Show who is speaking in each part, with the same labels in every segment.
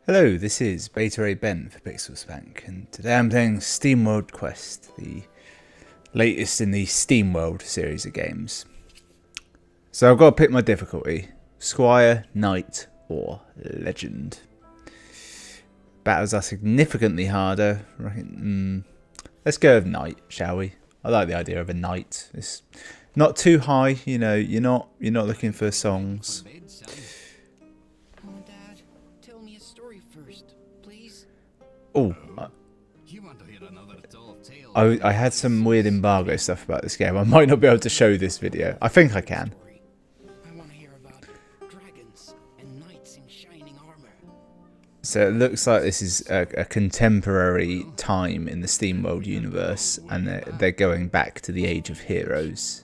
Speaker 1: Hello, this is Beta A Ben for Pixel Spank, and today I'm playing SteamWorld Quest, the latest in the SteamWorld series of games. So I've got to pick my difficulty: Squire, Knight, or Legend. Battles are significantly harder. Let's go with Knight, shall we? I like the idea of a Knight. It's not too high, you know. You're not looking for songs. Oh, I had some weird embargo stuff about this game. I might not be able to show this video. I think I can. So it looks like this is a contemporary time in the SteamWorld universe, and they're going back to the Age of Heroes.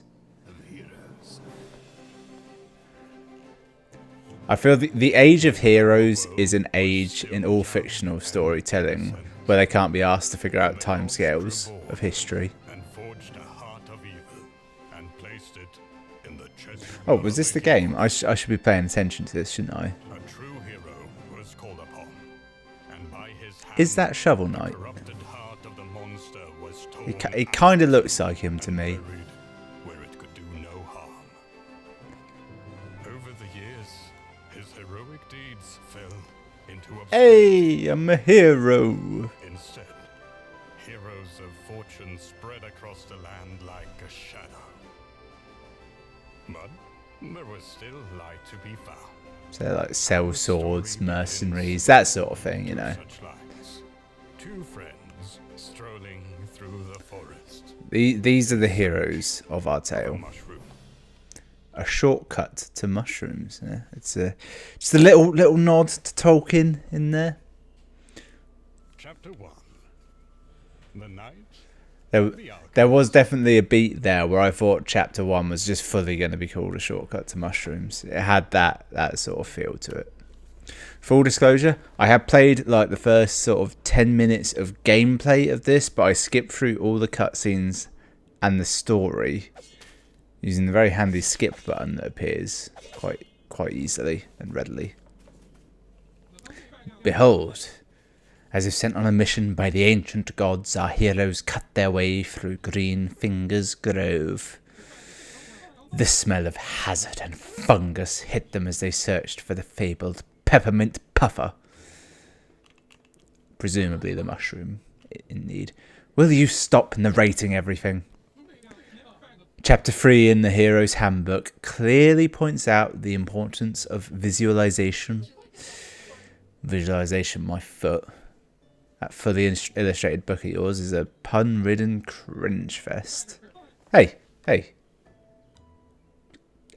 Speaker 1: I feel the Age of Heroes is an age in all fictional storytelling where they can't be asked to figure out timescales of history. Oh, was this the game? I should be paying attention to this, shouldn't I? Is that Shovel Knight? It kind of looks like him to me. Hey, I'm a hero.
Speaker 2: Instead, heroes of fortune spread across the land like a shadow. But there was still light to be found.
Speaker 1: So like sell swords, mercenaries, that sort of thing, you know.
Speaker 2: Such lights. Two friends strolling through the forest.
Speaker 1: These are the heroes of our tale. A shortcut to mushrooms. Yeah? It's just a little nod to Tolkien in there.
Speaker 2: Chapter 1. The night.
Speaker 1: There was definitely a beat there where I thought Chapter 1 was just fully going to be called A Shortcut to Mushrooms. It had that sort of feel to it. Full disclosure, I have played like the first sort of 10 minutes of gameplay of this, but I skipped through all the cutscenes and the story using the very handy skip button that appears quite easily and readily. Behold, as if sent on a mission by the ancient gods, our heroes cut their way through Green Fingers Grove. The smell of hazard and fungus hit them as they searched for the fabled peppermint puffer. Presumably the mushroom, indeed. Will you stop narrating everything? Chapter 3 in the Hero's Handbook clearly points out the importance of visualization. Visualization, my foot. That fully illustrated book of yours is a pun-ridden cringe fest. Hey.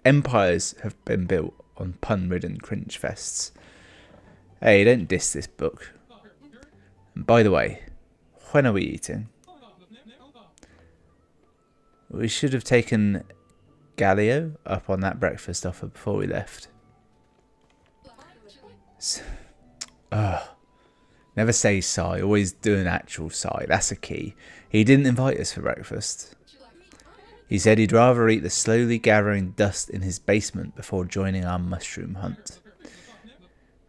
Speaker 1: Empires have been built on pun-ridden cringe fests. Hey, don't diss this book. And by the way, when are we eating? We should have taken Galileo up on that breakfast offer before we left. Never say sigh, always do an actual sigh, that's a key. He didn't invite us for breakfast. He said he'd rather eat the slowly gathering dust in his basement before joining our mushroom hunt.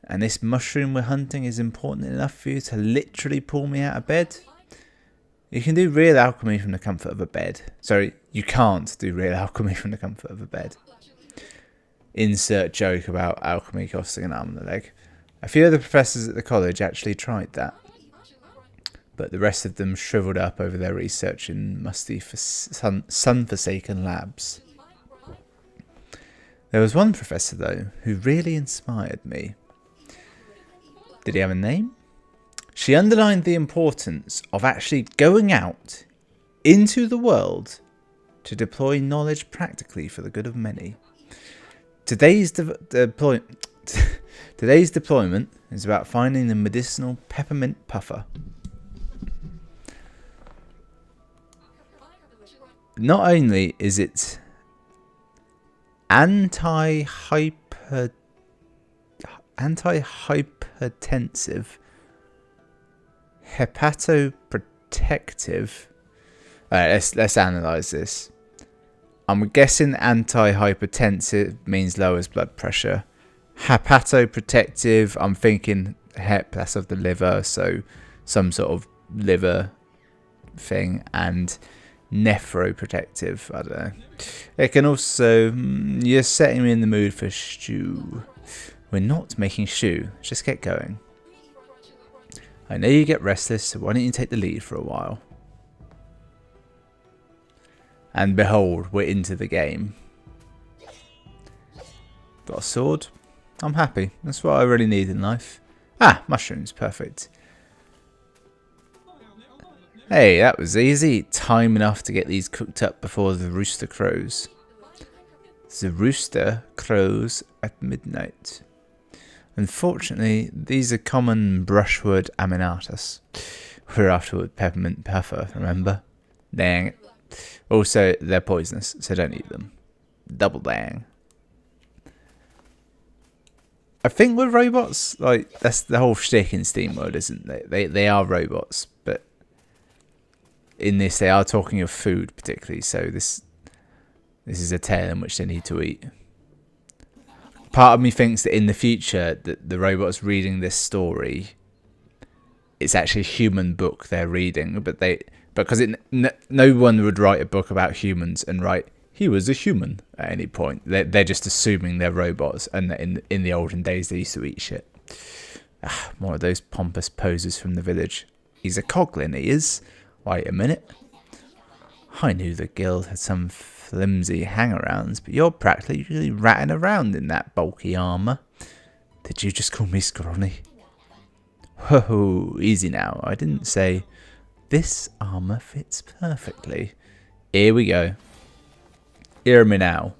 Speaker 1: And this mushroom we're hunting is important enough for you to literally pull me out of bed? You can do real alchemy from the comfort of a bed. Sorry, you can't do real alchemy from the comfort of a bed. Insert joke about alchemy costing an arm and a leg. A few of the professors at the college actually tried that, but the rest of them shriveled up over their research in musty, sun-forsaken labs. There was one professor, though, who really inspired me. Did he have a name? She underlined the importance of actually going out into the world to deploy knowledge practically for the good of many. Today's deployment is about finding the medicinal peppermint puffer. Not only is it anti-hypertensive, hepatoprotective. Let's analyze this. I'm guessing anti-hypertensive means lowers blood pressure. Hepatoprotective, I'm thinking Hep, that's of the liver, so some sort of liver thing, and nephroprotective, I don't know. It can also, you're setting me in the mood for stew. We're not making stew, just get going. I know you get restless, so why don't you take the lead for a while? And behold, we're into the game. Got a sword. I'm happy. That's what I really need in life. Ah, mushrooms. Perfect. Hey, that was easy. Time enough to get these cooked up before the rooster crows. The rooster crows at midnight. Unfortunately, these are common brushwood aminatus. We're afterward peppermint puffer, remember? Dang it. Also, they're poisonous, so don't eat them. Double dang. I think with robots, like, that's the whole shtick in SteamWorld, isn't it? They are robots, but in this they are talking of food particularly, so this is a tale in which they need to eat. Part of me thinks that in the future that the robots reading this story, it's actually a human book they're reading, but because no one would write a book about humans and write he was a human at any point. They're just assuming they're robots, and that in the olden days they used to eat shit. More of those pompous posers from the village. He's a coglin, he is. Wait a minute. I knew the guild had some flimsy hang-arounds, but you're practically ratting around in that bulky armour. Did you just call me scrawny? Whoa, easy now. I didn't say this armour fits perfectly. Here we go. Hear me now.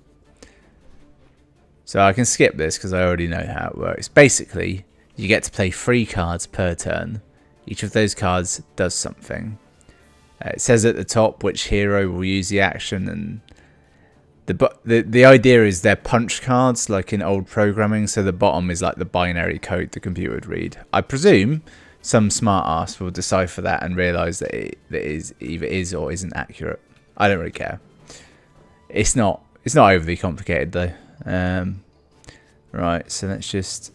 Speaker 1: So I can skip this because I already know how it works. Basically, you get to play 3 cards per turn. Each of those cards does something. It says at the top which hero will use the action, and the idea is they're punch cards like in old programming, so the bottom is like the binary code the computer would read. I presume some smart ass will decipher that and realise that it either is or isn't accurate. I don't really care. It's not overly complicated though. Right, so let's just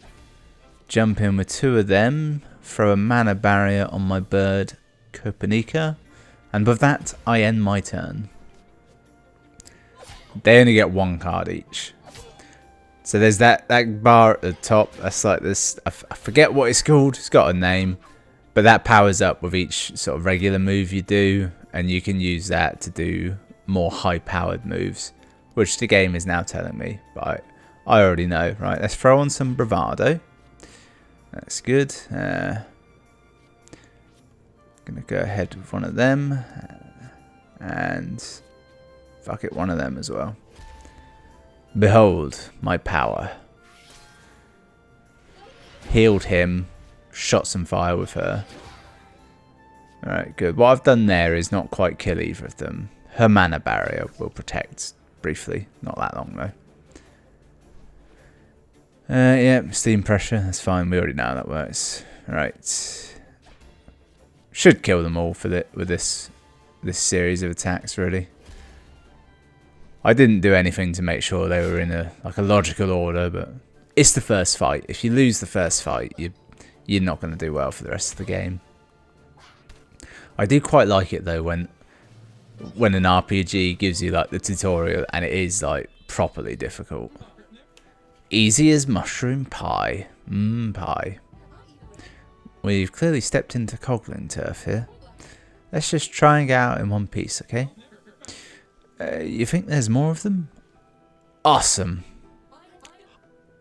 Speaker 1: jump in with 2 of them, throw a mana barrier on my bird Copernica, and with that I end my turn. They only get 1 card each. So there's that bar at the top. That's like this. I forget what it's called. It's got a name, but that powers up with each sort of regular move you do, and you can use that to do more high-powered moves, which the game is now telling me. But I already know. Right, let's throw on some bravado. That's good. Gonna go ahead with one of them, and fuck it, one of them as well. Behold my power. Healed him, shot some fire with her. Alright, good. What I've done there is not quite kill either of them. Her mana barrier will protect briefly, not that long though. Yeah, steam pressure, that's fine, we already know how that works. Alright. Should kill them all with this series of attacks, really. I didn't do anything to make sure they were in a logical order, but it's the first fight. If you lose the first fight, you're not going to do well for the rest of the game. I do quite like it though when an RPG gives you like the tutorial and it is like properly difficult. Easy as mushroom pie. Pie. We've clearly stepped into Coglin turf here. Let's just try and get out in one piece, okay? You think there's more of them? Awesome.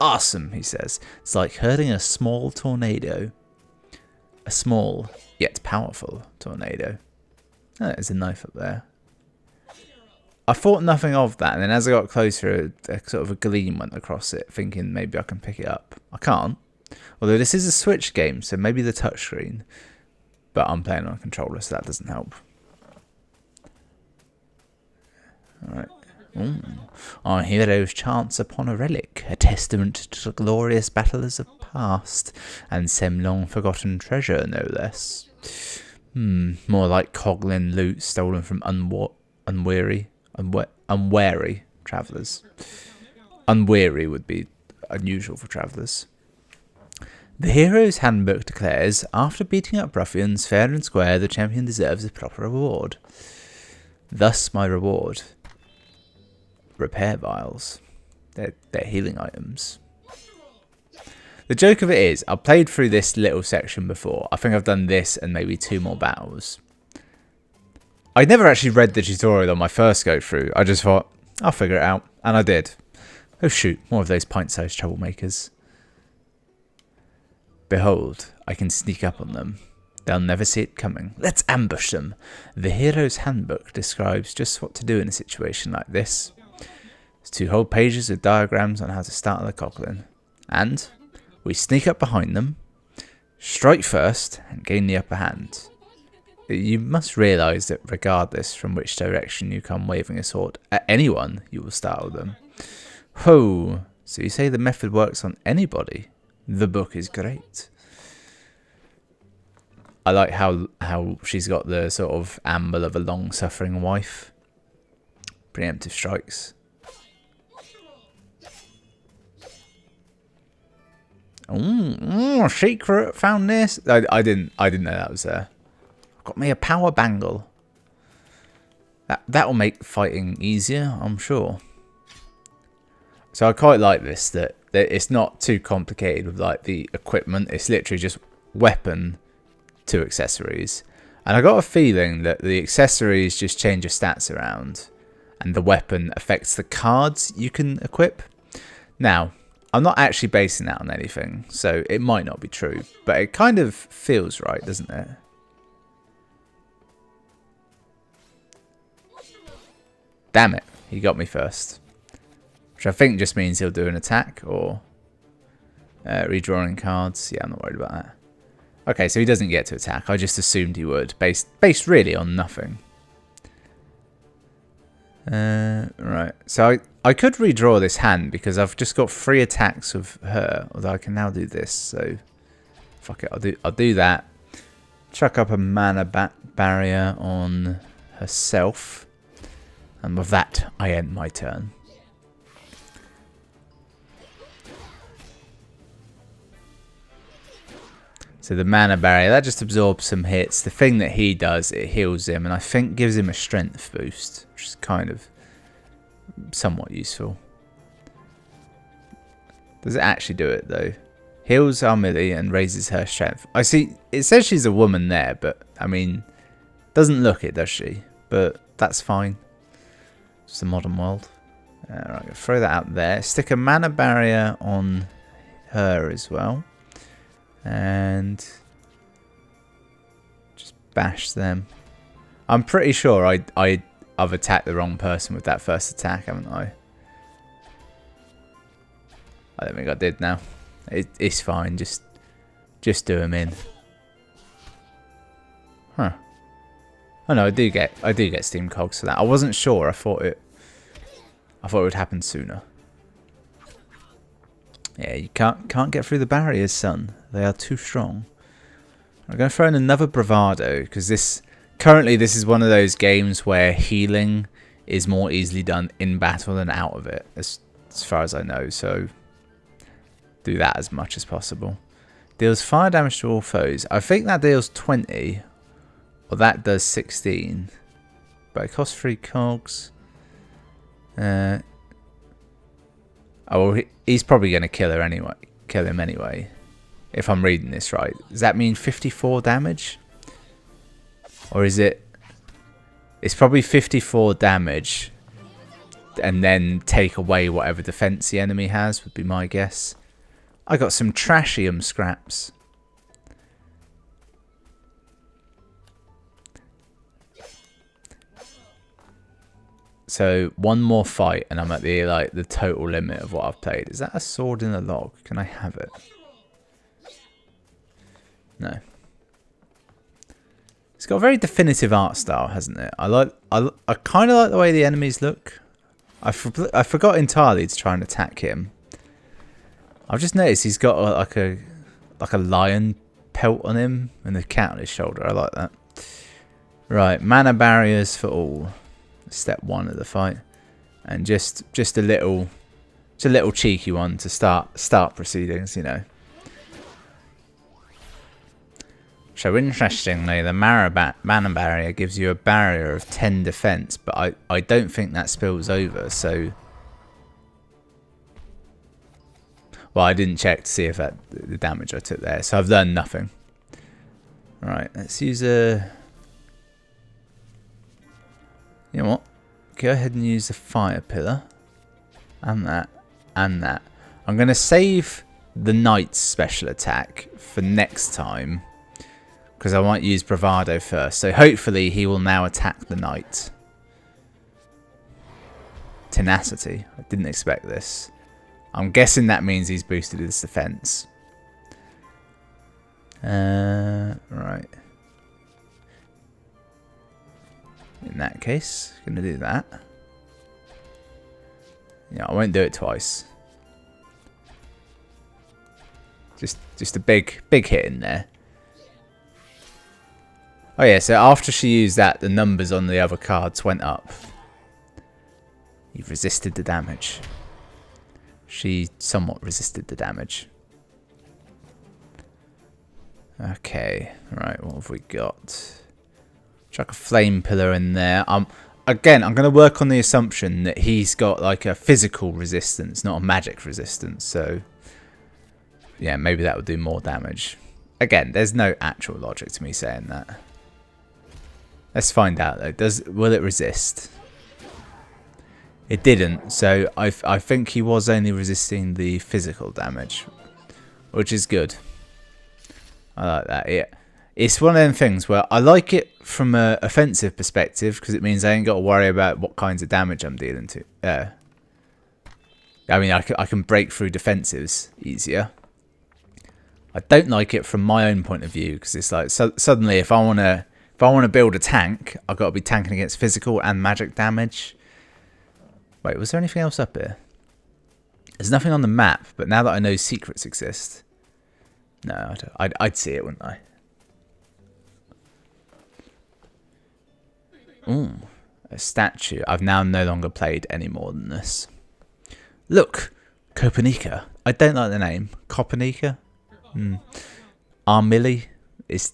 Speaker 1: Awesome, he says. It's like herding a small tornado. A small, yet powerful tornado. Oh, there's a knife up there. I thought nothing of that, and then as I got closer, a sort of a gleam went across it, thinking maybe I can pick it up. I can't. Although this is a Switch game, so maybe the touchscreen. But I'm playing on a controller, so that doesn't help. Alright. Our heroes chance upon a relic, a testament to the glorious battles of past, and some long-forgotten treasure, no less. More like Coglin loot stolen from unwary travellers. Unwary would be unusual for travellers. The Hero's Handbook declares, after beating up ruffians fair and square, the champion deserves a proper reward. Thus my reward. Repair vials. They're healing items. The joke of it is, I've played through this little section before. I think I've done this and maybe 2 more battles. I never actually read the tutorial on my first go through. I just thought, I'll figure it out. And I did. Oh shoot, more of those pint-sized troublemakers. Behold, I can sneak up on them. They'll never see it coming. Let's ambush them. The Hero's Handbook describes just what to do in a situation like this. There's 2 whole pages of diagrams on how to startle the Coughlin. And we sneak up behind them, strike first, and gain the upper hand. You must realise that regardless from which direction you come waving a sword at anyone, you will startle them. Ho! So you say the method works on anybody? The book is great. I like how she's got the sort of amble of a long-suffering wife. Preemptive strikes. Secret, found this. I didn't know that was there. Got me a power bangle. That'll make fighting easier, I'm sure. So I quite like this, that it's not too complicated with like the equipment. It's literally just weapon to accessories. And I got a feeling that the accessories just change your stats around and the weapon affects the cards you can equip. Now, I'm not actually basing that on anything, so it might not be true, but it kind of feels right, doesn't it? Damn it, he got me first. Which I think just means he'll do an attack or redrawing cards. Yeah, I'm not worried about that. Okay, so he doesn't get to attack. I just assumed he would, based really on nothing. Right, so I could redraw this hand because I've just got 3 attacks with her, although I can now do this. So fuck it, I'll do that. Chuck up a mana barrier on herself, and with that, I end my turn. So the mana barrier, that just absorbs some hits. The thing that he does, it heals him, and I think gives him a strength boost, which is kind of somewhat useful. Does it actually do it though? Heals our Millie and raises her strength. I see, it says she's a woman there, but I mean, doesn't look it, does she? But that's fine. It's the modern world. Alright, throw that out there. Stick a mana barrier on her as well. And just bash them. I'm pretty sure I've attacked the wrong person with that first attack, haven't I? I don't think I did now. It's fine, just do him in. Huh. Oh no, I do get Steam Cogs for that. I wasn't sure. I thought it would happen sooner. Yeah, you can't get through the barriers, son. They are too strong. I'm going to throw in another bravado because currently this is one of those games where healing is more easily done in battle than out of it, as far as I know. So do that as much as possible. Deals fire damage to all foes. I think that deals 20, or that does 16, but it costs 3 cogs. Oh, well, he's probably going to kill him anyway, if I'm reading this right. Does that mean 54 damage? Or is it... It's probably 54 damage, and then take away whatever defense the enemy has, would be my guess. I got some trashium scraps. So one more fight and I'm at the total limit of what I've played. Is that a sword in a log? Can I have it? No. It's got a very definitive art style, hasn't it? I kind of like the way the enemies look. I forgot entirely to try and attack him. I've just noticed he's got like a lion pelt on him and a cat on his shoulder. I like that. Right, mana barriers for all. Step 1 of the fight, and just a little cheeky one to start proceedings, you know. So interestingly, the mana barrier gives you a barrier of 10 defense, but I don't think that spills over, so... Well, I didn't check to see if that the damage I took there, so I've done nothing. Right, let's use a... You know what? Go ahead and use the fire pillar. And that. And that. I'm going to save the knight's special attack for next time. Because I might use bravado first. So hopefully he will now attack the knight. Tenacity. I didn't expect this. I'm guessing that means he's boosted his defense. Right. In that case, gonna do that. Yeah, I won't do it twice. Just a big hit in there. Oh yeah, so after she used that, the numbers on the other cards went up. You've resisted the damage. She somewhat resisted the damage. Okay, right, what have we got? Chuck a flame pillar in there. Again, I'm going to work on the assumption that he's got like a physical resistance, not a magic resistance. So, yeah, maybe that would do more damage. Again, there's no actual logic to me saying that. Let's find out though. Will it resist? It didn't, so I think he was only resisting the physical damage, which is good. I like that. Yeah, it's one of them things where I like it from an offensive perspective because it means I ain't got to worry about what kinds of damage I'm dealing to. I mean, I can break through defensives easier. I don't like it from my own point of view because it's like suddenly if I want to build a tank, I've got to be tanking against physical and magic damage. Wait, was there anything else up here? There's nothing on the map, but now that I know secrets exist... No, I'd see it, wouldn't I? Ooh, a statue. I've now no longer played any more than this. Look! Kopernika. I don't like the name. Kopernika? Armilli? It's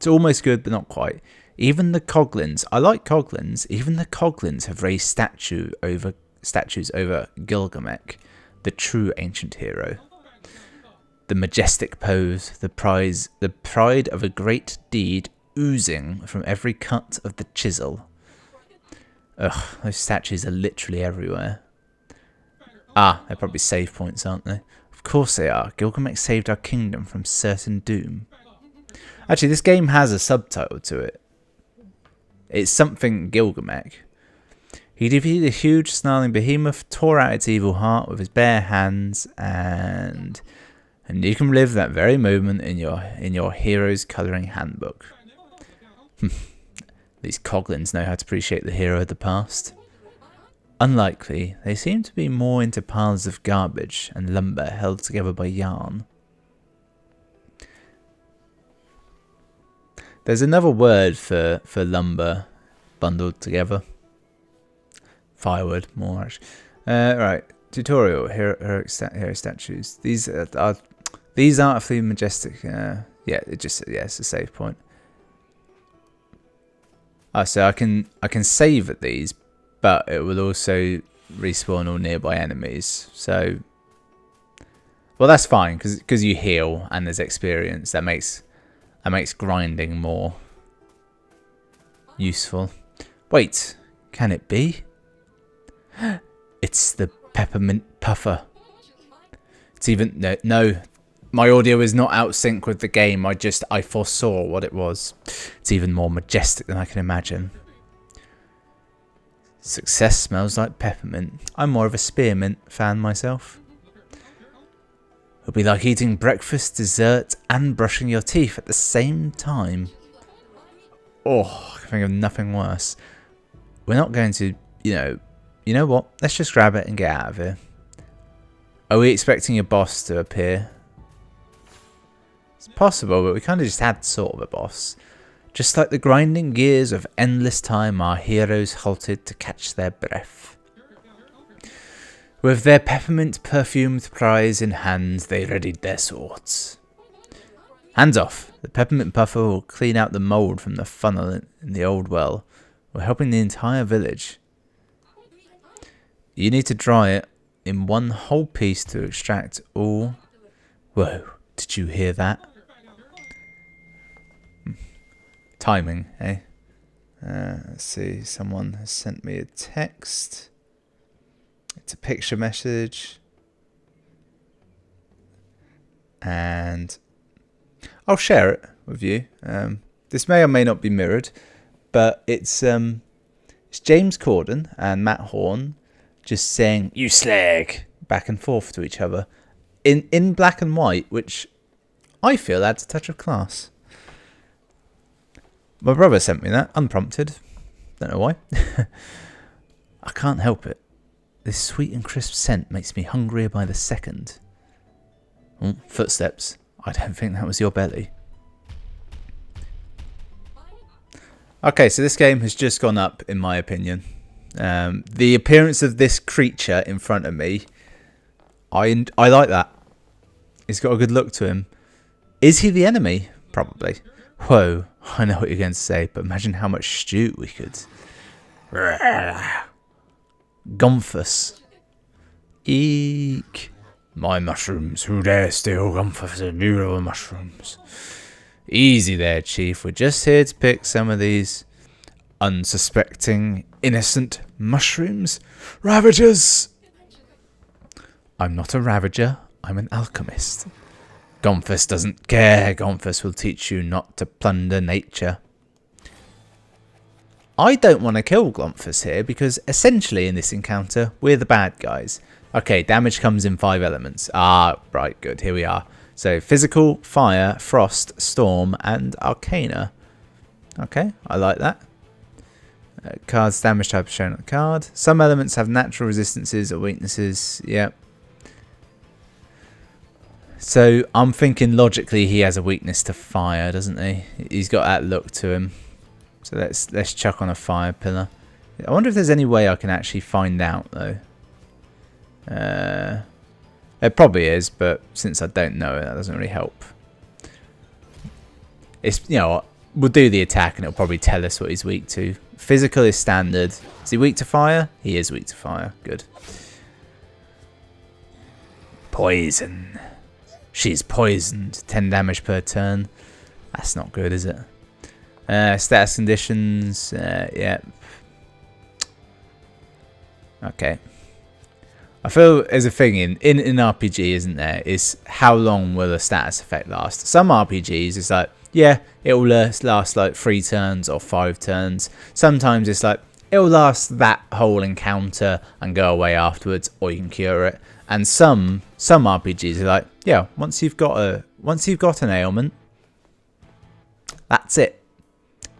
Speaker 1: almost good, but not quite. Even the Coglins, I like Coglins, even the Coglins have raised statues over Gilgamesh, the true ancient hero. The majestic pose, the pride of a great deed oozing from every cut of the chisel. Ugh, those statues are literally everywhere. Ah, they're probably save points, aren't they? Of course they are. Gilgamesh saved our kingdom from certain doom. Actually, this game has a subtitle to it. It's something Gilgamesh. He defeated a huge snarling behemoth, tore out its evil heart with his bare hands, and you can live that very moment in your hero's colouring handbook. These Coglins know how to appreciate the hero of the past. Unlikely, they seem to be more into piles of garbage and lumber held together by yarn. There's another word for lumber bundled together. Firewood, more actually. Right, tutorial, hero statues. These artfully majestic. Yeah, it's a save point. Oh, so I can save at these, but it will also respawn all nearby enemies. So, well, that's fine because you heal and there's experience. That makes grinding more useful. Wait, can it be? It's the peppermint puffer. It's even no. My audio is not out sync with the game. I foresaw what it was. It's even more majestic than I can imagine. Success smells like peppermint. I'm more of a spearmint fan myself. It'll be like eating breakfast, dessert, and brushing your teeth at the same time. Oh, I can think of nothing worse. We're not going to, you know what? Let's just grab it and get out of here. Are we expecting a boss to appear? It's possible, but we kind of just had sort of a boss. Just like the grinding gears of endless time, our heroes halted to catch their breath. With their peppermint-perfumed prize in hand, they readied their swords. Hands off. The peppermint puffer will clean out the mould from the funnel in the old well. We're helping the entire village. You need to dry it in one whole piece to extract all... Whoa, did you hear that? Timing, eh? Let's see, someone has sent me a text. It's a picture message. And I'll share it with you. This may or may not be mirrored, but it's James Corden and Matt Horn just saying "you slag" back and forth to each other in black and white, which I feel adds a touch of class. My brother sent me that unprompted. Don't know why. I can't help it. This sweet and crisp scent makes me hungrier by the second. Oh, footsteps. I don't think that was your belly. Okay, so this game has just gone up, in my opinion. The appearance of this creature in front of me, I like that. He's got a good look to him. Is he the enemy? Probably. Whoa, I know what you're going to say, but imagine how much stew we could. Gomphus. Eek. My mushrooms, who dare steal Gomphus' beautiful mushrooms? Easy there, Chief. We're just here to pick some of these unsuspecting, innocent mushrooms. Ravagers! I'm not a ravager. I'm an alchemist. Gomphus doesn't care. Gomphus will teach you not to plunder nature. I don't want to kill Gomphus here because essentially in this encounter, we're the bad guys. Okay, damage comes in 5 elements. Ah, right, good. Here we are. So physical, fire, frost, storm, and arcana. Okay, I like that. Cards damage type shown on the card. Some elements have natural resistances or weaknesses. Yep. So I'm thinking logically he has a weakness to fire, doesn't he? He's got that look to him. So let's chuck on a fire pillar. I wonder if there's any way I can actually find out though. It probably is, but since I don't know it, that doesn't really help. It's, you know, we'll do the attack and it'll probably tell us what he's weak to. Physical is standard. Is he weak to fire? He is weak to fire. Good. Poison. She's poisoned. 10 damage per turn. That's not good, is it? Status conditions. Yeah. Okay. I feel there's a thing in RPG, isn't there? Is how long will a status effect last? Some RPGs it's like, yeah, it will last like 3 turns or 5 turns. Sometimes it's like it will last that whole encounter and go away afterwards, or you can cure it. And some RPGs are like, yeah, once you've got an ailment, that's it.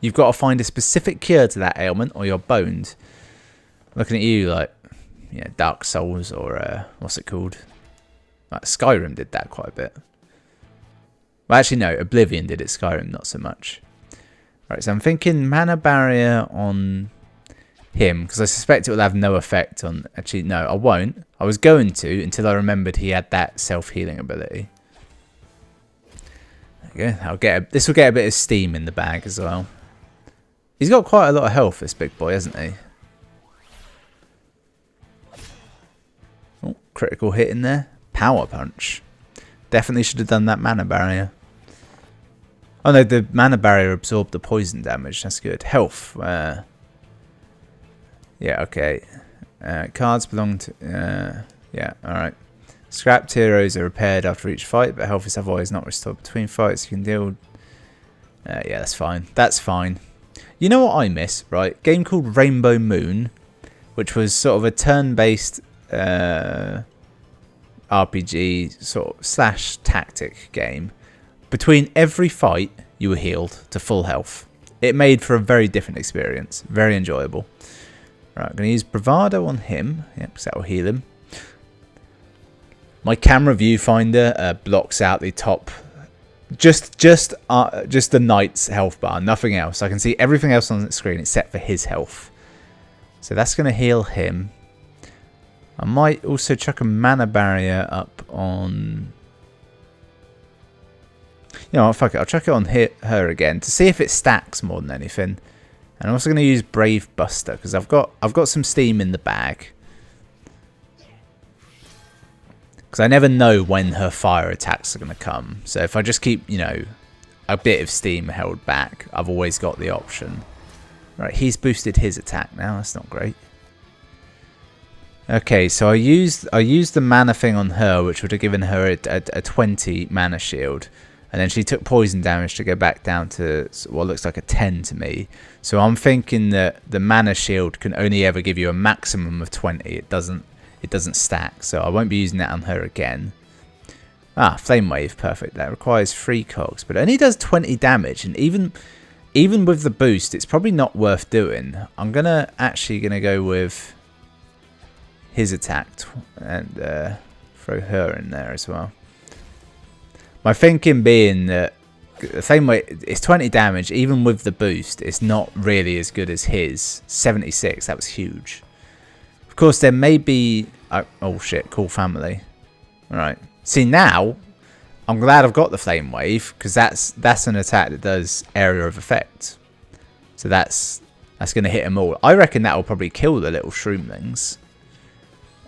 Speaker 1: You've got to find a specific cure to that ailment, or you're boned. Looking at you like, yeah, Dark Souls or what's it called? Like Skyrim did that quite a bit. Well, actually no, Oblivion did it. Skyrim not so much. Right, so I'm thinking mana barrier on him because I suspect it will have no effect on. Actually, no, I won't. I was going to until I remembered he had that self-healing ability. There you go. This will get a bit of steam in the bag as well. He's got quite a lot of health, this big boy, hasn't he? Oh, critical hit in there. Power punch. Definitely should have done that mana barrier. Oh no, the mana barrier absorbed the poison damage. That's good. Health. Yeah, okay. Cards belong to... yeah, alright. Scrapped heroes are repaired after each fight, but health is otherwise not restored between fights. You can deal... yeah, that's fine. That's fine. You know what I miss, right? Game called Rainbow Moon, which was sort of a turn-based RPG sort of slash tactic game. Between every fight, you were healed to full health. It made for a very different experience. Very enjoyable. Right, I'm going to use Bravado on him. Yep, because that will heal him. My camera viewfinder blocks out the top... Just the knight's health bar, nothing else. I can see everything else on the screen except for his health. So that's going to heal him. I might also chuck a mana barrier up on... You know what, fuck it. I'll chuck it on her again to see if it stacks more than anything. And I'm also going to use Brave Buster because I've got some steam in the bag. Because I never know when her fire attacks are going to come. So if I just keep, you know, a bit of steam held back, I've always got the option. Right, he's boosted his attack now. That's not great. Okay, so I used the mana thing on her, which would have given her a 20 mana shield. And then she took poison damage to go back down to what looks like a 10 to me. So I'm thinking that the mana shield can only ever give you a maximum of 20. It doesn't stack. So I won't be using that on her again. Ah, Flame Wave, perfect. That requires 3 cogs, but it only does 20 damage. And even with the boost, it's probably not worth doing. I'm actually gonna go with his attack and throw her in there as well. My thinking being that the same way it's 20 damage, even with the boost, it's not really as good as his 76. That was huge. Of course, there may be oh shit, cool family. All right. See now, I'm glad I've got the Flame Wave because that's an attack that does area of effect. So that's going to hit them all. I reckon that will probably kill the little shroomlings.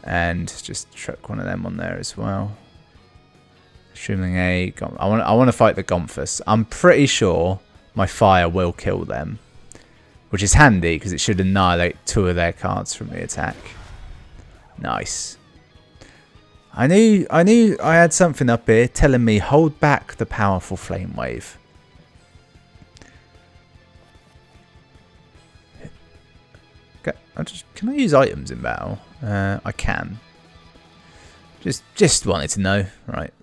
Speaker 1: And just chuck one of them on there as well. Shroomling A. I want to fight the Gomphus. I'm pretty sure my fire will kill them, which is handy because it should annihilate 2 of their cards from the attack. Nice. I knew I had something up here telling me hold back the powerful Flame Wave. Okay, can I use items in battle? I can. Just wanted to know. Right.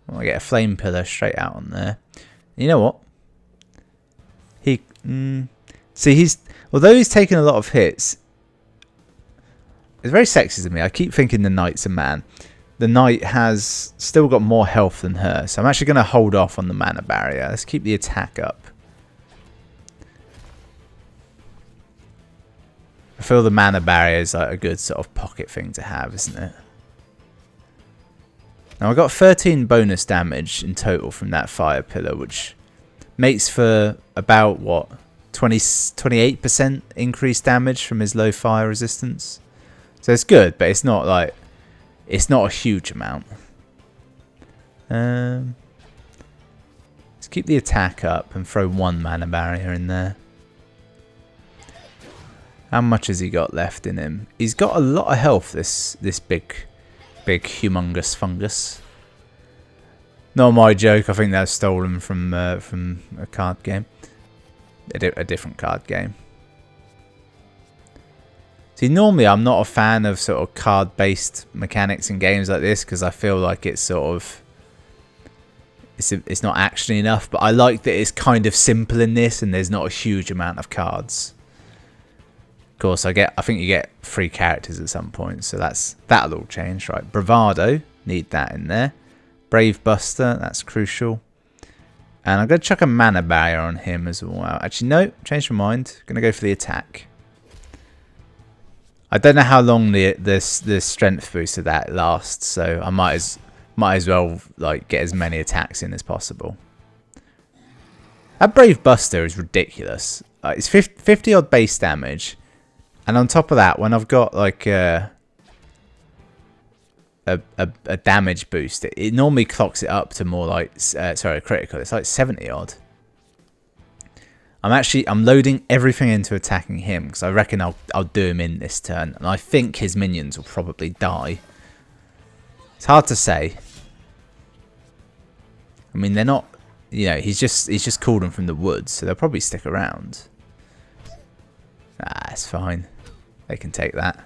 Speaker 1: Well, I get a flame pillar straight out on there. You know what? See, although he's taken a lot of hits, it's very sexy to me. I keep thinking the knight's a man. The knight has still got more health than her, so I'm actually going to hold off on the mana barrier. Let's keep the attack up. I feel the mana barrier is like a good sort of pocket thing to have, isn't it? Now I got 13 bonus damage in total from that fire pillar, which makes for about what 28% increased damage from his low fire resistance. So it's good, but it's not like it's not a huge amount. Let's keep the attack up and throw 1 mana barrier in there. How much has he got left in him? He's got a lot of health, this big humongous fungus. Not my joke. I think that's stolen from a card game. A different card game. See, normally I'm not a fan of sort of card-based mechanics in games like this because I feel like it's sort of it's not action enough. But I like that it's kind of simple in this, and there's not a huge amount of cards. Of course, I think you get 3 characters at some point, so that'll all change, right? Bravado, need that in there. Brave Buster, that's crucial. And I'm going to chuck a mana barrier on him as well. Actually, no, changed my mind. Going to go for the attack. I don't know how long the strength boost of that lasts, so I might as well like get as many attacks in as possible. That Brave Buster is ridiculous. It's 50 odd base damage. And on top of that, when I've got like a damage boost, it normally clocks it up to more like critical. It's like 70 odd. I'm loading everything into attacking him because I reckon I'll do him in this turn, and I think his minions will probably die. It's hard to say. I mean, they're not. You know, he's just called them from the woods, so they'll probably stick around. Ah, it's fine. They can take that.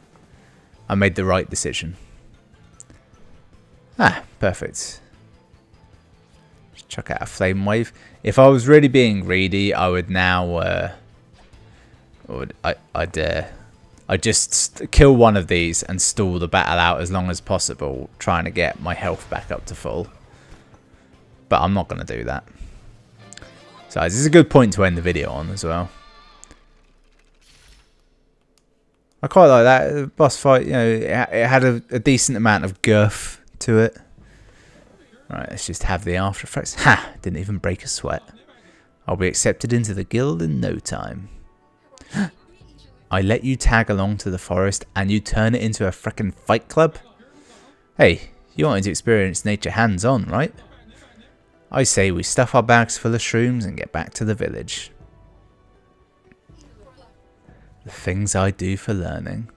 Speaker 1: I made the right decision. Ah, perfect. Just chuck out a Flame Wave. If I was really being greedy, I would now... I'd just kill one of these and stall the battle out as long as possible, trying to get my health back up to full. But I'm not going to do that. So this is a good point to end the video on as well. I quite like that. The boss fight, you know, it had a decent amount of girth to it. Right, let's just have the after effects. Ha! Didn't even break a sweat. I'll be accepted into the guild in no time. I let you tag along to the forest and you turn it into a frickin' fight club? Hey, you wanted to experience nature hands-on, right? I say we stuff our bags full of shrooms and get back to the village. The things I do for learning.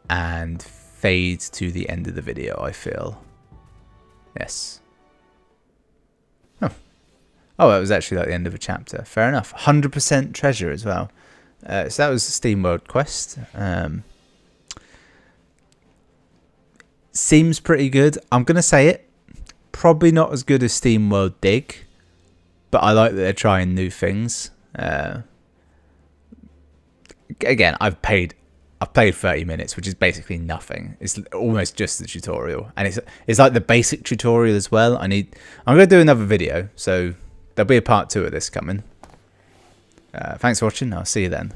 Speaker 1: And fades to the end of the video, I feel. Yes. Oh, that was actually like the end of a chapter. Fair enough. 100% treasure as well. So that was the SteamWorld quest. Seems pretty good. I'm going to say it. Probably not as good as SteamWorld Dig. But I like that they're trying new things. Again, I've played 30 minutes, which is basically nothing. It's almost just the tutorial. And it's like the basic tutorial as well. I'm going to do another video. So there'll be a part 2 of this coming. Thanks for watching. I'll see you then.